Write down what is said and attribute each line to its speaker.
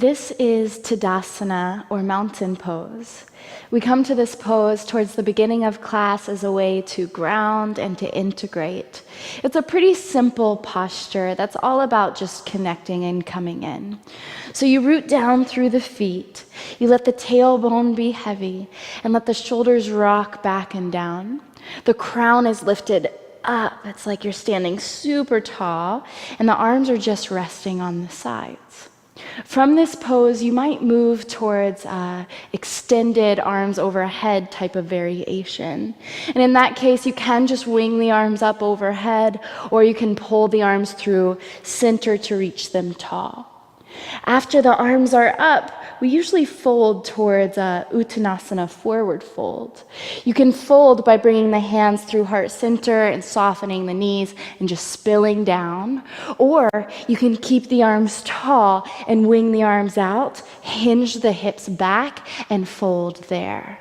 Speaker 1: This is Tadasana, or mountain pose. We come to this pose towards the beginning of class as a way to ground and to integrate. It's a pretty simple posture that's all about just connecting and coming in. So you root down through the feet, you let the tailbone be heavy, and let the shoulders rock back and down. The crown is lifted up. It's like you're standing super tall, and the arms are just resting on the sides. From this pose, you might move towards extended arms overhead type of variation. And in that case, you can just wing the arms up overhead, or you can pull the arms through center to reach them tall. After the arms are up, we usually fold towards Uttanasana, forward fold. You can fold by bringing the hands through heart center and softening the knees and just spilling down. Or you can keep the arms tall and wing the arms out, hinge the hips back, and fold there.